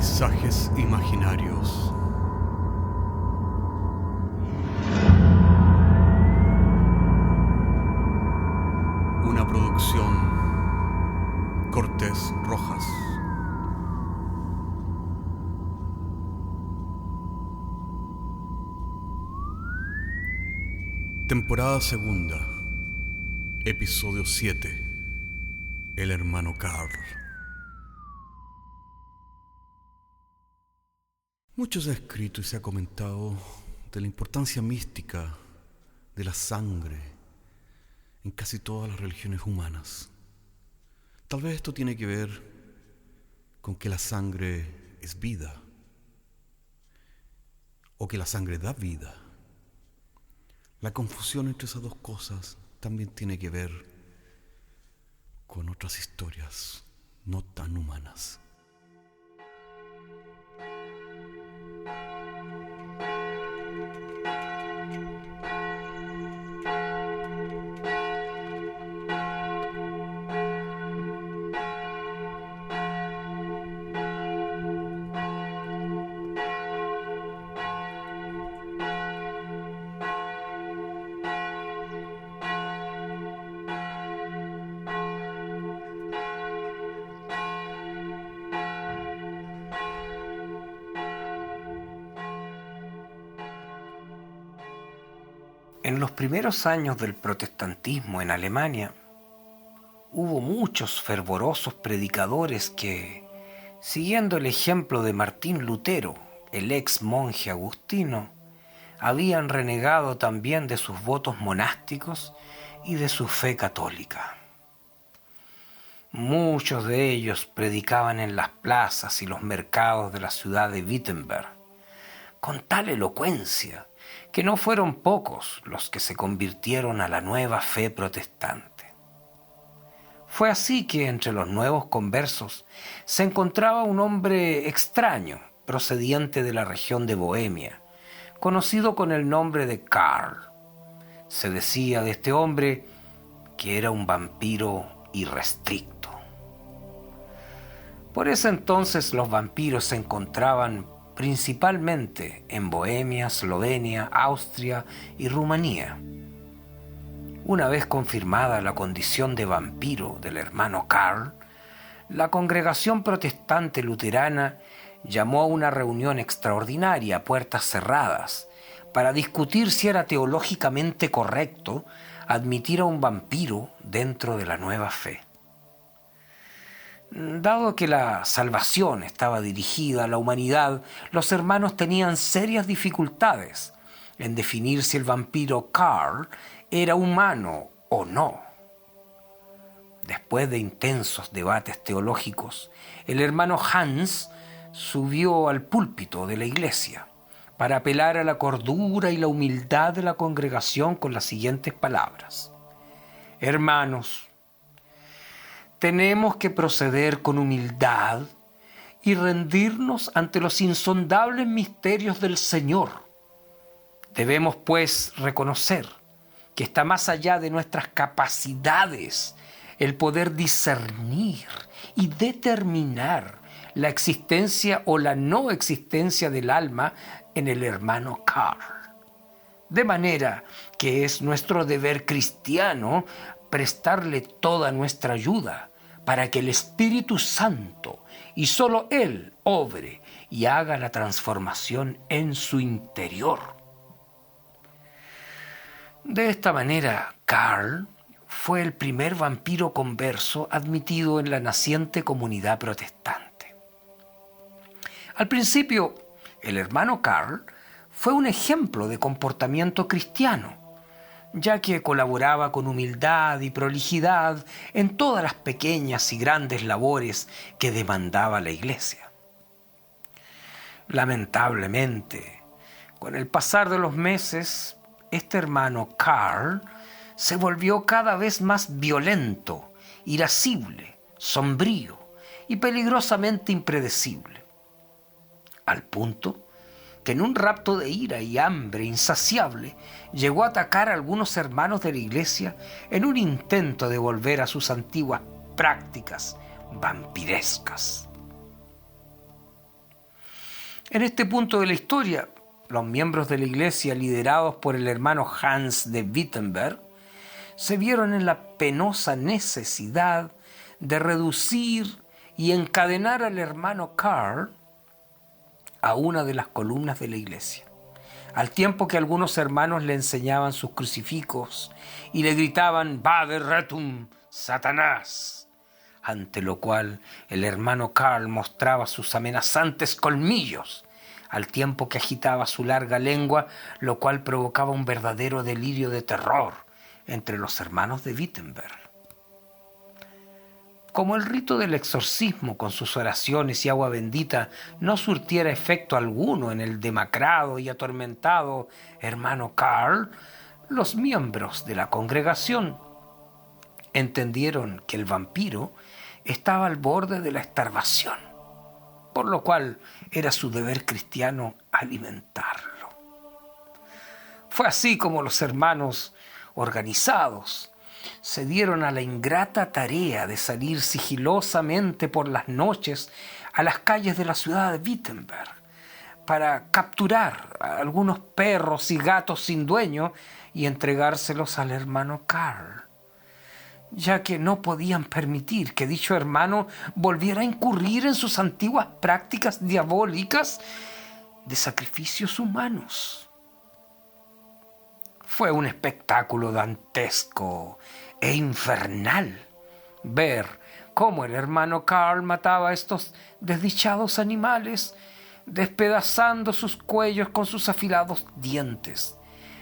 Paisajes imaginarios. Una producción Cortés Rojas. Temporada segunda, episodio 7. El hermano Carl. Mucho se ha escrito y se ha comentado de la importancia mística de la sangre en casi todas las religiones humanas. Tal vez esto tiene que ver con que la sangre es vida, o que la sangre da vida. La confusión entre esas dos cosas también tiene que ver con otras historias no tan humanas. En los primeros años del protestantismo en Alemania, hubo muchos fervorosos predicadores que, siguiendo el ejemplo de Martín Lutero, el ex monje agustino, habían renegado también de sus votos monásticos y de su fe católica. Muchos de ellos predicaban en las plazas y los mercados de la ciudad de Wittenberg, con tal elocuencia que no fueron pocos los que se convirtieron a la nueva fe protestante. Fue así que entre los nuevos conversos se encontraba un hombre extraño procediente de la región de Bohemia, conocido con el nombre de Carl. Se decía de este hombre que era un vampiro irrestricto. Por ese entonces los vampiros se encontraban principalmente en Bohemia, Eslovenia, Austria y Rumanía. Una vez confirmada la condición de vampiro del hermano Carl, la congregación protestante luterana llamó a una reunión extraordinaria a puertas cerradas para discutir si era teológicamente correcto admitir a un vampiro dentro de la nueva fe. Dado que la salvación estaba dirigida a la humanidad, los hermanos tenían serias dificultades en definir si el vampiro Carl era humano o no. Después de intensos debates teológicos, el hermano Hans subió al púlpito de la iglesia para apelar a la cordura y la humildad de la congregación con las siguientes palabras: Hermanos, tenemos que proceder con humildad y rendirnos ante los insondables misterios del Señor. Debemos, pues, reconocer que está más allá de nuestras capacidades el poder discernir y determinar la existencia o la no existencia del alma en el hermano Carl. De manera que es nuestro deber cristiano prestarle toda nuestra ayuda para que el Espíritu Santo, y solo Él, obre y haga la transformación en su interior. De esta manera, Carl fue el primer vampiro converso admitido en la naciente comunidad protestante. Al principio, el hermano Carl fue un ejemplo de comportamiento cristiano, ya que colaboraba con humildad y prolijidad en todas las pequeñas y grandes labores que demandaba la iglesia. Lamentablemente, con el pasar de los meses, este hermano Carl se volvió cada vez más violento, irascible, sombrío y peligrosamente impredecible, al punto que en un rapto de ira y hambre insaciable llegó a atacar a algunos hermanos de la iglesia en un intento de volver a sus antiguas prácticas vampirescas. En este punto de la historia, los miembros de la iglesia, liderados por el hermano Hans de Wittenberg, se vieron en la penosa necesidad de reducir y encadenar al hermano Karl a una de las columnas de la iglesia, al tiempo que algunos hermanos le enseñaban sus crucifijos y le gritaban «Vade retum, Satanás», ante lo cual el hermano Karl mostraba sus amenazantes colmillos, al tiempo que agitaba su larga lengua, lo cual provocaba un verdadero delirio de terror entre los hermanos de Wittenberg. Como el rito del exorcismo con sus oraciones y agua bendita no surtiera efecto alguno en el demacrado y atormentado hermano Karl, los miembros de la congregación entendieron que el vampiro estaba al borde de la starvación, por lo cual era su deber cristiano alimentarlo. Fue así como los hermanos organizados se dieron a la ingrata tarea de salir sigilosamente por las noches a las calles de la ciudad de Wittenberg para capturar a algunos perros y gatos sin dueño y entregárselos al hermano Karl, ya que no podían permitir que dicho hermano volviera a incurrir en sus antiguas prácticas diabólicas de sacrificios humanos. Fue un espectáculo dantesco e infernal ver cómo el hermano Karl mataba a estos desdichados animales, despedazando sus cuellos con sus afilados dientes,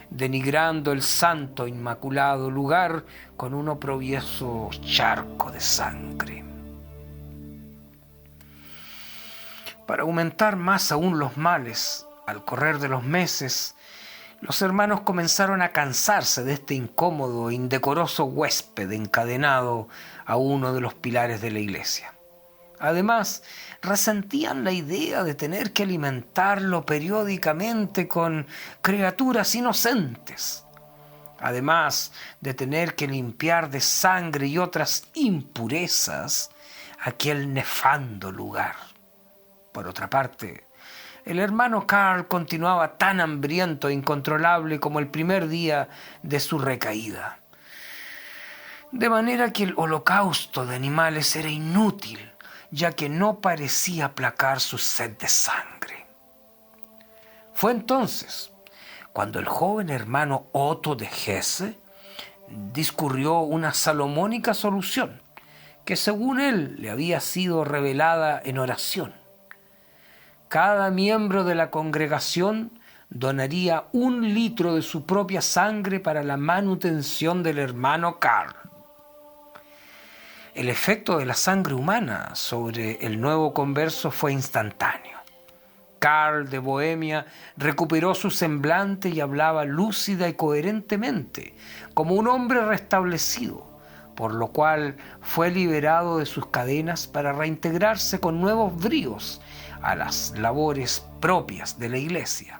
denigrando el santo inmaculado lugar con un oprobioso charco de sangre. Para aumentar más aún los males, al correr de los meses, los hermanos comenzaron a cansarse de este incómodo e indecoroso huésped encadenado a uno de los pilares de la iglesia. Además, resentían la idea de tener que alimentarlo periódicamente con criaturas inocentes, además de tener que limpiar de sangre y otras impurezas aquel nefando lugar. Por otra parte, el hermano Karl continuaba tan hambriento e incontrolable como el primer día de su recaída, de manera que el holocausto de animales era inútil, ya que no parecía aplacar su sed de sangre. Fue entonces cuando el joven hermano Otto de Hesse discurrió una salomónica solución que según él le había sido revelada en oración. Cada miembro de la congregación donaría 1 litro de su propia sangre para la manutención del hermano Karl. El efecto de la sangre humana sobre el nuevo converso fue instantáneo. Karl de Bohemia recuperó su semblante y hablaba lúcida y coherentemente, como un hombre restablecido, por lo cual fue liberado de sus cadenas para reintegrarse con nuevos bríos a las labores propias de la iglesia.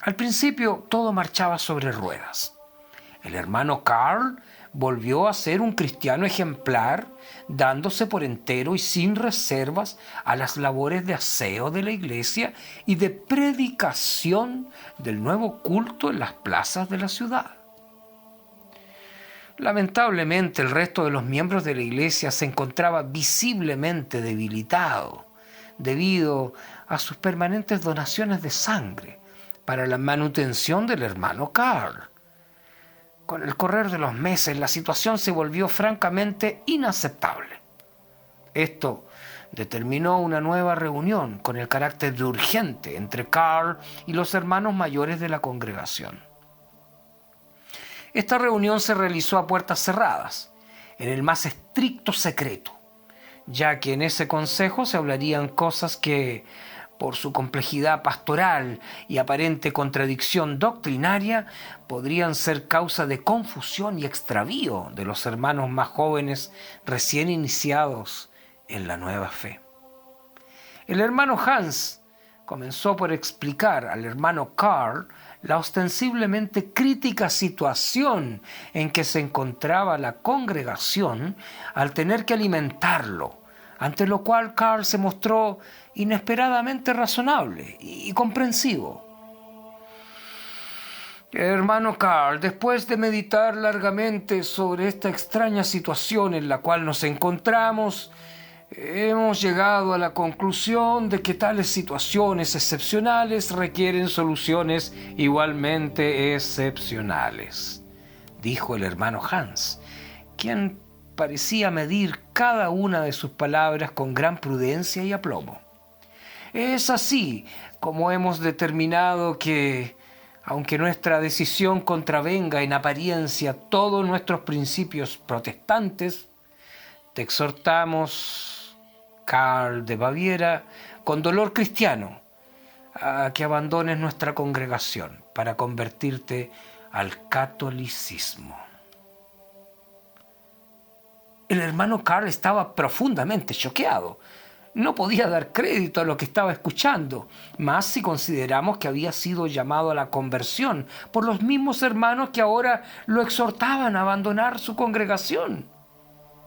Al principio todo marchaba sobre ruedas. El hermano Karl volvió a ser un cristiano ejemplar, dándose por entero y sin reservas a las labores de aseo de la iglesia y de predicación del nuevo culto en las plazas de la ciudad. Lamentablemente, el resto de los miembros de la iglesia se encontraba visiblemente debilitado debido a sus permanentes donaciones de sangre para la manutención del hermano Karl. Con el correr de los meses, la situación se volvió francamente inaceptable. Esto determinó una nueva reunión con el carácter de urgente entre Karl y los hermanos mayores de la congregación. Esta reunión se realizó a puertas cerradas, en el más estricto secreto, ya que en ese consejo se hablarían cosas que, por su complejidad pastoral y aparente contradicción doctrinaria, podrían ser causa de confusión y extravío de los hermanos más jóvenes recién iniciados en la nueva fe. El hermano Hans comenzó por explicar al hermano Karl la ostensiblemente crítica situación en que se encontraba la congregación al tener que alimentarlo ante lo cual Karl se mostró inesperadamente razonable y comprensivo. Hermano Karl, después de meditar largamente sobre esta extraña situación en la cual nos encontramos, hemos llegado a la conclusión de que tales situaciones excepcionales requieren soluciones igualmente excepcionales, dijo el hermano Hans, quien parecía medir cada una de sus palabras con gran prudencia y aplomo. Es así como hemos determinado que, aunque nuestra decisión contravenga en apariencia todos nuestros principios protestantes, te exhortamos, Karl de Baviera, con dolor cristiano, a que abandones nuestra congregación para convertirte al catolicismo. El hermano Karl estaba profundamente choqueado. No podía dar crédito a lo que estaba escuchando, más si consideramos que había sido llamado a la conversión por los mismos hermanos que ahora lo exhortaban a abandonar su congregación.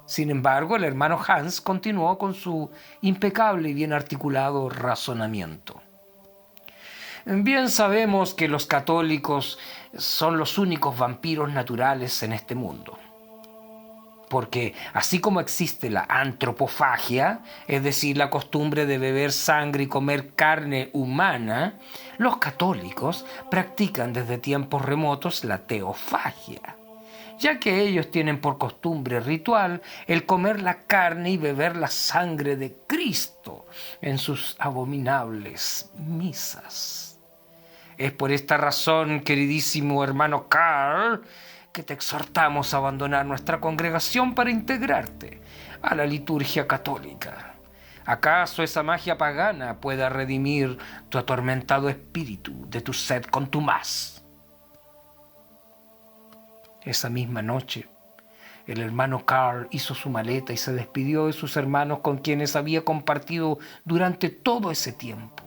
Sin embargo, el hermano Hans continuó con su impecable y bien articulado razonamiento. Bien sabemos que los católicos son los únicos vampiros naturales en este mundo. Porque así como existe la antropofagia, es decir, la costumbre de beber sangre y comer carne humana, los católicos practican desde tiempos remotos la teofagia, ya que ellos tienen por costumbre ritual el comer la carne y beber la sangre de Cristo en sus abominables misas. Es por esta razón, queridísimo hermano Karl, que te exhortamos a abandonar nuestra congregación para integrarte a la liturgia católica. ¿Acaso esa magia pagana pueda redimir tu atormentado espíritu de tu sed contumaz? Esa misma noche, el hermano Karl hizo su maleta y se despidió de sus hermanos con quienes había compartido durante todo ese tiempo.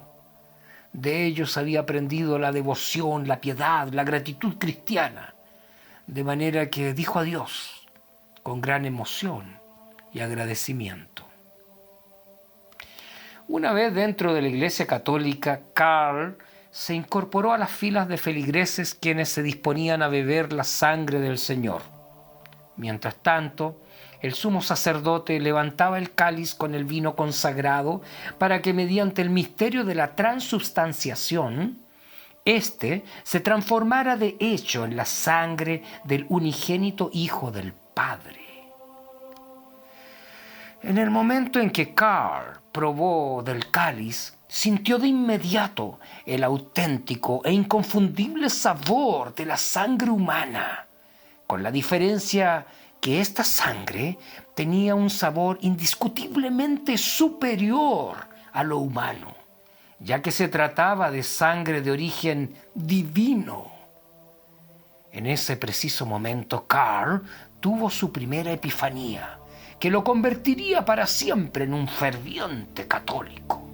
De ellos había aprendido la devoción, la piedad, la gratitud cristiana, de manera que dijo adiós con gran emoción y agradecimiento. Una vez dentro de la Iglesia Católica, Karl se incorporó a las filas de feligreses quienes se disponían a beber la sangre del Señor. Mientras tanto, el sumo sacerdote levantaba el cáliz con el vino consagrado para que mediante el misterio de la transubstanciación, éste se transformara de hecho en la sangre del unigénito Hijo del Padre. En el momento en que Karl probó del cáliz, sintió de inmediato el auténtico e inconfundible sabor de la sangre humana, con la diferencia que esta sangre tenía un sabor indiscutiblemente superior a lo humano, ya que se trataba de sangre de origen divino. En ese preciso momento, Karl tuvo su primera epifanía, que lo convertiría para siempre en un ferviente católico.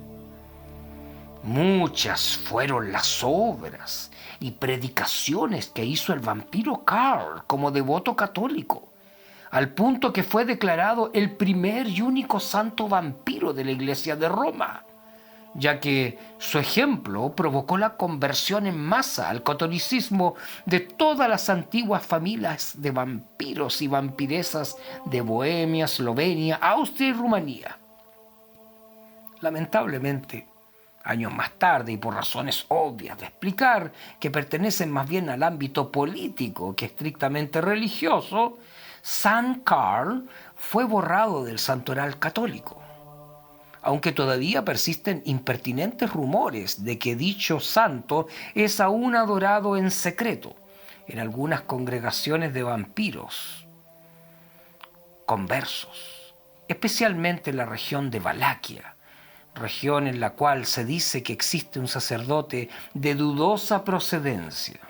Muchas fueron las obras y predicaciones que hizo el vampiro Karl como devoto católico, al punto que fue declarado el primer y único santo vampiro de la Iglesia de Roma, ya que su ejemplo provocó la conversión en masa al catolicismo de todas las antiguas familias de vampiros y vampiresas de Bohemia, Eslovenia, Austria y Rumanía. Lamentablemente, años más tarde, y por razones obvias de explicar, que pertenecen más bien al ámbito político que estrictamente religioso, San Karl fue borrado del santoral católico, aunque todavía persisten impertinentes rumores de que dicho santo es aún adorado en secreto en algunas congregaciones de vampiros conversos, especialmente en la región de Valaquia, región en la cual se dice que existe un sacerdote de dudosa procedencia,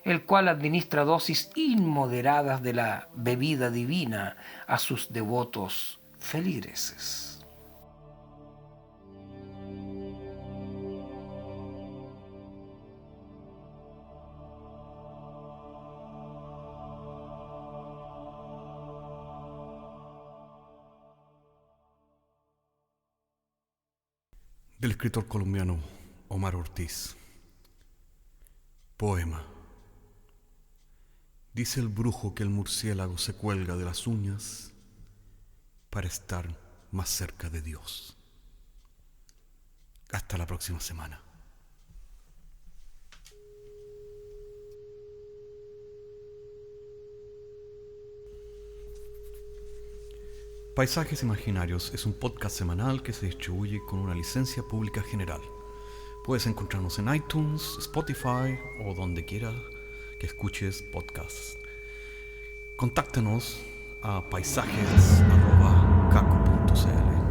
el cual administra dosis inmoderadas de la bebida divina a sus devotos feligreses. El escritor colombiano Omar Ortiz. Poema. Dice el brujo que el murciélago se cuelga de las uñas para estar más cerca de Dios. Hasta la próxima semana. Paisajes Imaginarios es un podcast semanal que se distribuye con una licencia pública general. Puedes encontrarnos en iTunes, Spotify o donde quiera que escuches podcasts. Contáctanos a paisajes@caco.cl.